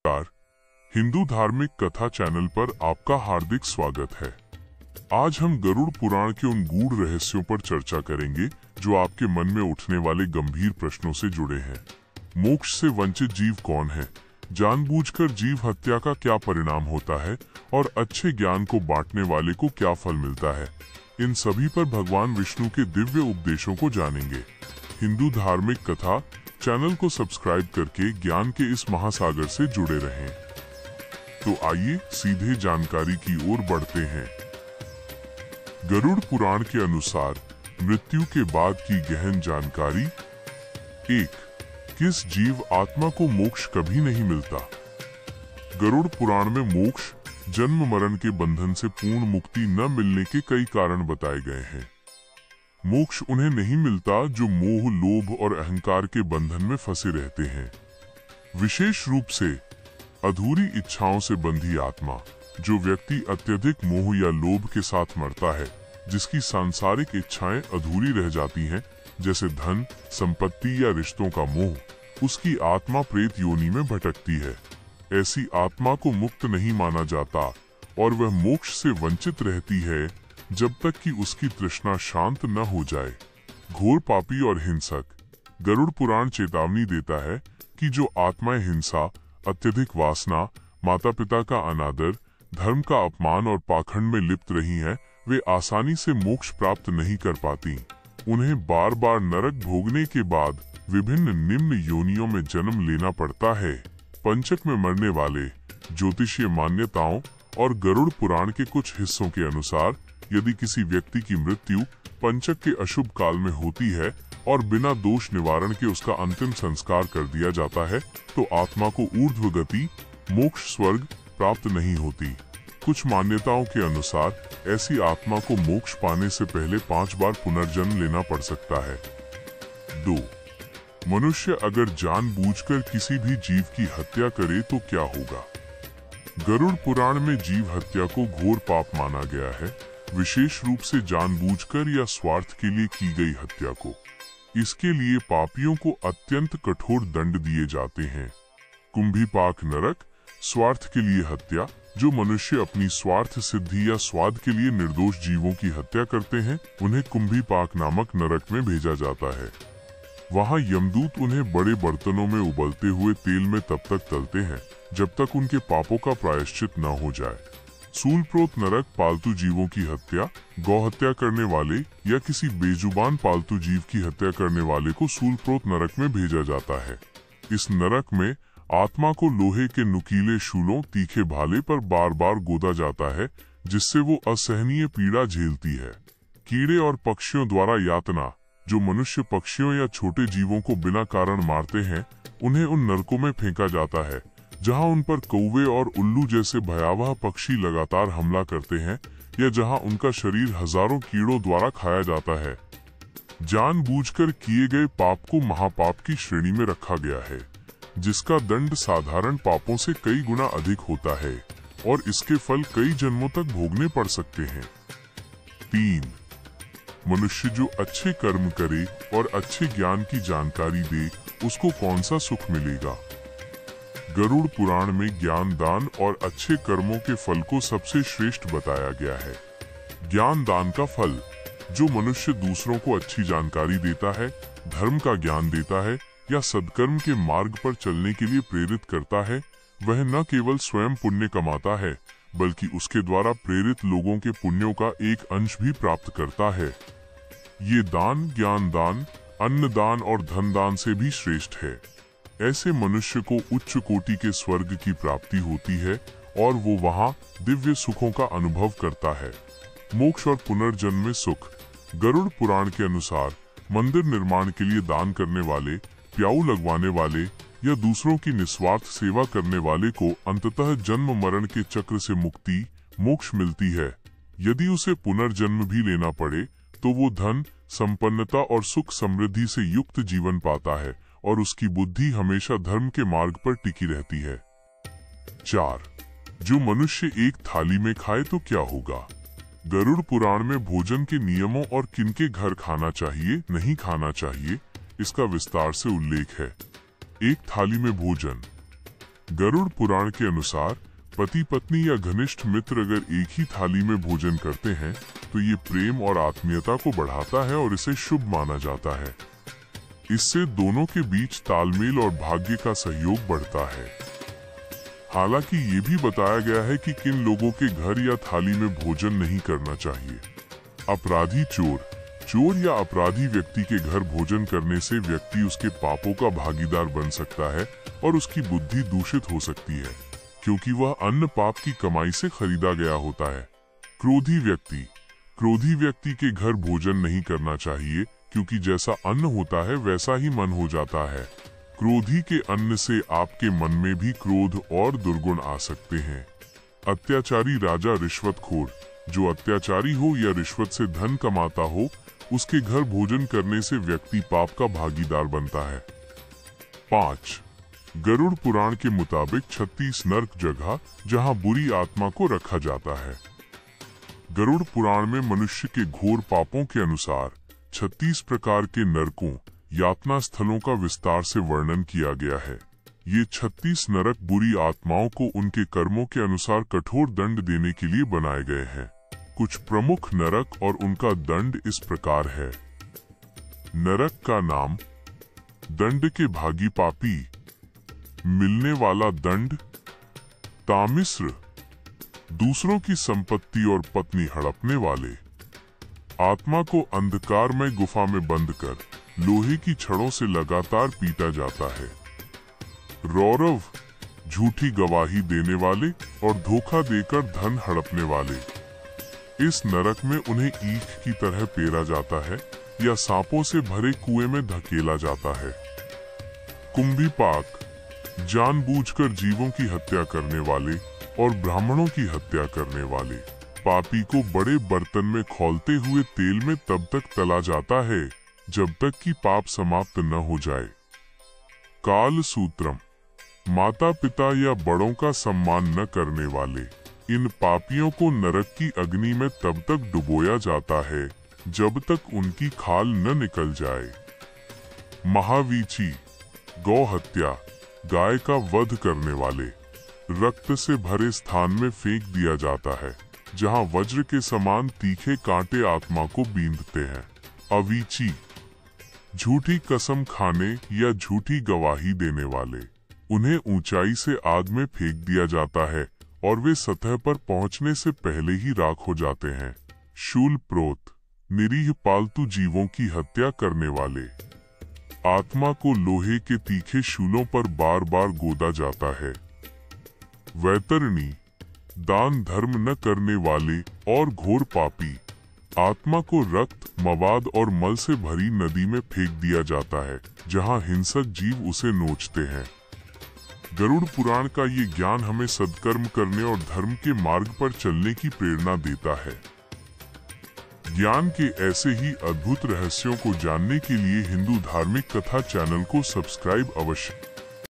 नमस्कार। हिंदू धार्मिक कथा चैनल पर आपका हार्दिक स्वागत है। आज हम गरुड़ पुराण के उन गूढ़ रहस्यों पर चर्चा करेंगे जो आपके मन में उठने वाले गंभीर प्रश्नों से जुड़े हैं। मोक्ष से वंचित जीव कौन है? जानबूझकर जीव हत्या का क्या परिणाम होता है और अच्छे ज्ञान को बांटने वाले को क्या फल मिलता है? इन सभी पर भगवान विष्णु के दिव्य उपदेशों को जानेंगे। हिंदू धार्मिक कथा चैनल को सब्सक्राइब करके ज्ञान के इस महासागर से जुड़े रहें। तो आइए सीधे जानकारी की ओर बढ़ते हैं। गरुड़ पुराण के अनुसार मृत्यु के बाद की गहन जानकारी। 1. किस जीव आत्मा को मोक्ष कभी नहीं मिलता? गरुड़ पुराण में मोक्ष, जन्म मरण के बंधन से पूर्ण मुक्ति न मिलने के कई कारण बताए गए हैं। मोक्ष उन्हें नहीं मिलता जो मोह, लोभ और अहंकार के बंधन में फंसे रहते हैं। विशेष रूप से अधूरी इच्छाओं से बंधी आत्मा, जो व्यक्ति अत्यधिक मोह या लोभ के साथ मरता है, जिसकी सांसारिक इच्छाएं अधूरी रह जाती हैं, जैसे धन, संपत्ति या रिश्तों का मोह, उसकी आत्मा प्रेत योनि में भटकती है। ऐसी आत्मा को मुक्त नहीं माना जाता और वह मोक्ष से वंचित रहती है जब तक कि उसकी तृष्णा शांत न हो जाए। घोर पापी और हिंसक। गरुड़ पुराण चेतावनी देता है कि जो आत्माएं हिंसा, अत्यधिक वासना, माता पिता का अनादर, धर्म का अपमान और पाखंड में लिप्त रही हैं, वे आसानी से मोक्ष प्राप्त नहीं कर पाती। उन्हें बार बार नरक भोगने के बाद विभिन्न निम्न योनियों में जन्म लेना पड़ता है। पंचक में मरने वाले। ज्योतिषीय मान्यताओं और गरुड़ पुराण के कुछ हिस्सों के अनुसार यदि किसी व्यक्ति की मृत्यु पंचक के अशुभ काल में होती है और बिना दोष निवारण के उसका अंतिम संस्कार कर दिया जाता है, तो आत्मा को ऊर्ध्व गति, मोक्ष, स्वर्ग प्राप्त नहीं होती। कुछ मान्यताओं के अनुसार ऐसी आत्मा को मोक्ष पाने से पहले 5 बार पुनर्जन्म लेना पड़ सकता है। 2. मनुष्य अगर जानबूझकर किसी भी जीव की हत्या करे तो क्या होगा? गरुड़ पुराण में जीव हत्या को घोर पाप माना गया है, विशेष रूप से जानबूझकर या स्वार्थ के लिए की गई हत्या को। इसके लिए पापियों को अत्यंत कठोर दंड दिए जाते हैं। कुंभीपाक नरक। स्वार्थ के लिए हत्या। जो मनुष्य अपनी स्वार्थ सिद्धि या स्वाद के लिए निर्दोष जीवों की हत्या करते हैं, उन्हें कुंभीपाक नामक नरक में भेजा जाता है। वहाँ यमदूत उन्हें बड़े बर्तनों में उबलते हुए तेल में तब तक तलते हैं जब तक उनके पापों का प्रायश्चित न हो जाए। सूलप्रोत नरक। पालतू जीवों की हत्या। गौ हत्या करने वाले या किसी बेजुबान पालतू जीव की हत्या करने वाले को सूलप्रोत नरक में भेजा जाता है। इस नरक में आत्मा को लोहे के नुकीले शूलों, तीखे भाले पर बार बार गोदा जाता है, जिससे वो असहनीय पीड़ा झेलती है। कीड़े और पक्षियों द्वारा यातना। जो मनुष्य पक्षियों या छोटे जीवों को बिना कारण मारते हैं, उन्हें उन नरकों में फेंका जाता है जहां उन पर कौवे और उल्लू जैसे भयावह पक्षी लगातार हमला करते हैं, या जहां उनका शरीर हजारों कीड़ों द्वारा खाया जाता है। जानबूझकर किए गए पाप को महापाप की श्रेणी में रखा गया है, जिसका दंड साधारण पापों से कई गुना अधिक होता है और इसके फल कई जन्मों तक भोगने पड़ सकते हैं। 3. मनुष्य जो अच्छे कर्म करे और अच्छे ज्ञान की जानकारी दे, उसको कौन सा सुख मिलेगा? गरुड़ पुराण में ज्ञान दान और अच्छे कर्मों के फल को सबसे श्रेष्ठ बताया गया है। ज्ञान दान का फल। जो मनुष्य दूसरों को अच्छी जानकारी देता है, धर्म का ज्ञान देता है या सद्कर्म के मार्ग पर चलने के लिए प्रेरित करता है, वह न केवल स्वयं पुण्य कमाता है, बल्कि उसके द्वारा प्रेरित लोगों के पुण्यों का एक अंश भी प्राप्त करता है। ये दान ज्ञान दान, अन्न दान और धन दान से भी श्रेष्ठ है। ऐसे मनुष्य को उच्च कोटि के स्वर्ग की प्राप्ति होती है और वो वहाँ दिव्य सुखों का अनुभव करता है। मोक्ष और पुनर्जन्म में सुख। गरुड़ पुराण के अनुसार मंदिर निर्माण के लिए दान करने वाले, प्याऊ लगवाने वाले या दूसरों की निस्वार्थ सेवा करने वाले को अंततः जन्म मरण के चक्र से मुक्ति, मोक्ष मिलती है। यदि उसे पुनर्जन्म भी लेना पड़े तो वो धन, संपन्नता और सुख समृद्धि से युक्त जीवन पाता है और उसकी बुद्धि हमेशा धर्म के मार्ग पर टिकी रहती है। 4. जो मनुष्य एक थाली में खाए तो क्या होगा? गरुड़ पुराण में भोजन के नियमों और किनके घर खाना चाहिए, नहीं खाना चाहिए, इसका विस्तार से उल्लेख है। एक थाली में भोजन। गरुड़ पुराण के अनुसार पति पत्नी या घनिष्ठ मित्र अगर एक ही थाली में भोजन करते हैं तो ये प्रेम और आत्मीयता को बढ़ाता है और इसे शुभ माना जाता है। इससे दोनों के बीच तालमेल और भाग्य का सहयोग बढ़ता है। हालांकि ये भी बताया गया है कि किन लोगों के घर या थाली में भोजन नहीं करना चाहिए। अपराधी चोर या अपराधी व्यक्ति के घर भोजन करने से व्यक्ति उसके पापों का भागीदार बन सकता है और उसकी बुद्धि दूषित हो सकती है, क्योंकि वह अन्न पाप की कमाई से खरीदा गया होता है। क्रोधी व्यक्ति के घर भोजन नहीं करना चाहिए, क्योंकि जैसा अन्न होता है वैसा ही मन हो जाता है। क्रोधी के अन्न से आपके मन में भी क्रोध और दुर्गुण आ सकते हैं। अत्याचारी राजा रिश्वतखोर, जो अत्याचारी हो या रिश्वत से धन कमाता हो, उसके घर भोजन करने से व्यक्ति पाप का भागीदार बनता है। 5. गरुड़ पुराण के मुताबिक 36 नरक जगह जहां बुरी आत्मा को रखा जाता है। गरुड़ पुराण में मनुष्य के घोर पापों के अनुसार 36 प्रकार के नरकों यातना स्थलों का विस्तार से वर्णन किया गया है। ये 36 नरक बुरी आत्माओं को उनके कर्मों के अनुसार कठोर दंड देने के लिए बनाए गए हैं। कुछ प्रमुख नरक और उनका दंड इस प्रकार है। नरक का नाम: दंड के भागी पापी, मिलने वाला दंड, तामिस्र, दूसरों की संपत्ति और पत्नी हड़पने वाले, आत्मा को अंधकारमय गुफा में बंद कर लोहे की छड़ों से लगातार पीटा जाता है, रौरव, झूठी गवाही देने वाले और धोखा देकर धन हड़पने वाले। इस नरक में उन्हें ईख की तरह पेरा जाता है या सांपों से भरे कुएं में धकेला जाता है। कुंभीपाक, जानबूझकर जीवों की हत्या करने वाले और ब्राह्मणों की हत्या करने वाले। पापी को बड़े बर्तन में खौलते हुए तेल में तब तक तला जाता है जब तक कि पाप समाप्त न हो जाए। काल सूत्रम, माता पिता या बड़ों का सम्मान न करने वाले। इन पापियों को नरक की अग्नि में तब तक डुबोया जाता है जब तक उनकी खाल न निकल जाए। महावीची, गौ हत्या, गाय का वध करने वाले। रक्त से भरे स्थान में फेंक दिया जाता है जहां वज्र के समान तीखे कांटे आत्मा को बींधते हैं। अवीची, झूठी कसम खाने या झूठी गवाही देने वाले। उन्हें ऊंचाई से आग में फेंक दिया जाता है और वे सतह पर पहुंचने से पहले ही राख हो जाते हैं। शूल प्रोत, निरीह पालतू जीवों की हत्या करने वाले। आत्मा को लोहे के तीखे शूलों पर बार बार गोदा जाता है। वैतरणी, दान धर्म न करने वाले और घोर पापी। आत्मा को रक्त, मवाद और मल से भरी नदी में फेंक दिया जाता है जहां हिंसक जीव उसे नोचते हैं। गरुड़ पुराण का ये ज्ञान हमें सद्कर्म करने और धर्म के मार्ग पर चलने की प्रेरणा देता है। ज्ञान के ऐसे ही अद्भुत रहस्यों को जानने के लिए हिंदू धार्मिक कथा चैनल को सब्सक्राइब अवश्य